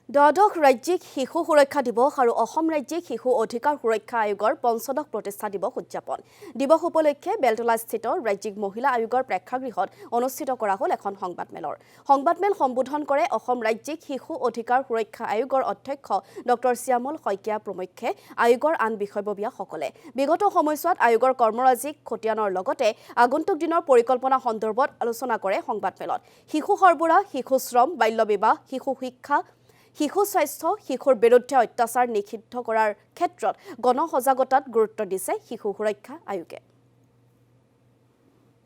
দ্বাদশ ৰাজ্যিক শিশু সুৰক্ষা দিৱস আৰু অসম ৰাজ্যিক শিশু অধিকাৰ সুৰক্ষা আয়োগৰ পঞ্চদশ প্ৰতিষ্ঠা দিৱস উদযাপন দিৱস উপলক্ষে বেলতলাস্থিত ৰাজ্যিক মহিলা আয়োগৰ প্ৰেক্ষাগৃহত অনুষ্ঠিত কৰা হ'ল এখন সংবাদমেল সম্বোধন কৰে অসম ৰাজ্যিক শিশু অধিকাৰ সুৰক্ষা আয়োগৰ অধ্যক্ষ ডক্টৰ শ্যামল শইকীয়া প্ৰমুখ্যে আয়োগৰ আন বিষয়ববীয়াসকলে বিগত সময়ছোৱাত আয়োগৰ কৰ্মৰাজিক খতিয়ানৰ লগতে আগন্তুক দিনৰ পৰিকল্পনা সন্দৰ্ভত আলোচনা কৰে সংবাদমেলত শিশু সৰবৰাহ শিশু শ্ৰম বাল্য বিবাহ শিশু শিক্ষা শিশু স্বাস্থ্য শিশুৰ বিৰুদ্ধে অত্যাচাৰ নিষিদ্ধ কৰাৰ ক্ষেত্ৰত গণসজাগতাত গুৰুত্ব দিছে শিশু সুৰক্ষা আয়োগে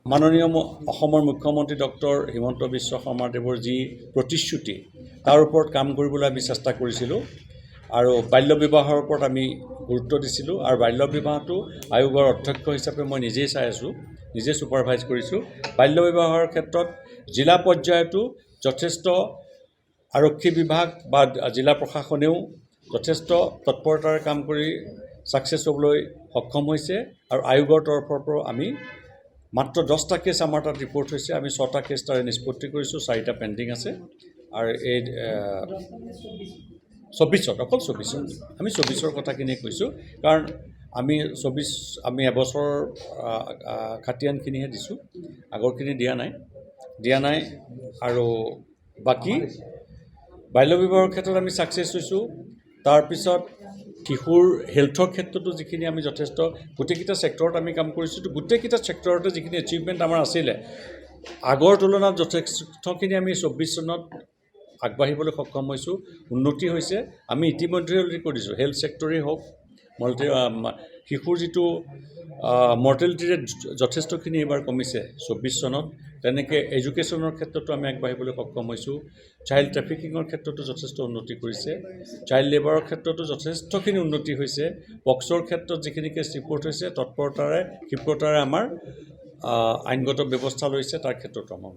মাননীয় অসমৰ মুখ্যমন্ত্ৰী ডক্টৰ হিমন্ত বিশ্ব শৰ্মাদেৱৰ যি প্ৰতিশ্ৰুতি তাৰ ওপৰত কাম কৰিবলৈ আমি চেষ্টা কৰিছিলোঁ আৰু বাল্য বিবাহৰ ওপৰত আমি গুৰুত্ব দিছিলোঁ আৰু বাল্য বিবাহটো আয়োগৰ অধ্যক্ষ হিচাপে মই নিজেই চাই আছোঁ নিজে ছুপাৰভাইজ কৰিছোঁ বাল্য বিবাহৰ ক্ষেত্ৰত জিলা পৰ্যায়তো যথেষ্ট আৰক্ষী বিভাগ বা জিলা প্ৰশাসনেও যথেষ্ট তৎপৰতাৰে কাম কৰি ছাকচেছ হ'বলৈ সক্ষম হৈছে আৰু আয়োগৰ তৰফৰ পৰা আমি মাত্ৰ 10টা কেছ আমাৰ তাত ৰিপৰ্ট হৈছে আমি 6টা কেছ তাৰে নিষ্পত্তি কৰিছোঁ 4টা পেণ্ডিং আছে আৰু এই 24ত অকল 24ত আমি 24ৰ কথাখিনি কৈছোঁ কাৰণ আমি এবছৰ খাতিয়ানখিনিহে দিছোঁ আগৰখিনি দিয়া নাই আৰু বাকী বাল্য বিবাহৰ ক্ষেত্ৰত আমি ছাকচেছ হৈছোঁ তাৰপিছত শিশুৰ হেল্থৰ ক্ষেত্ৰতো যিখিনি আমি যথেষ্ট গোটেইকেইটা ছেক্টৰত আমি কাম কৰিছোঁ গোটেইকেইটা ছেক্টৰতে যিখিনি এচিভমেণ্ট আমাৰ আছিলে আগৰ তুলনাত যথেষ্টখিনি আমি 24 চনত আগবাঢ়িবলৈ সক্ষম হৈছোঁ উন্নতি হৈছে আমি ইতিমধ্যে অলৰেডি কৰিছোঁ হেল্থ ছেক্টৰেই হওক শিশুৰ যিটো মৰ্টেলিটি ৰেট যথেষ্টখিনি এইবাৰ কমিছে 24 চনত তেনেকৈ এডুকেশ্যনৰ ক্ষেত্ৰতো আমি আগবাঢ়িবলৈ সক্ষম হৈছোঁ চাইল্ড ট্ৰেফিকিঙৰ ক্ষেত্ৰতো যথেষ্ট উন্নতি কৰিছে চাইল্ড লেবাৰৰ ক্ষেত্ৰতো যথেষ্টখিনি উন্নতি হৈছে পক্সৰ ক্ষেত্ৰত যিখিনি কেছ ৰিপৰ্ট হৈছে তৎপৰতাৰে ক্ষিপ্ৰতাৰে আমাৰ আইনগত ব্যৱস্থা লৈছে তাৰ ক্ষেত্ৰতো আমাৰ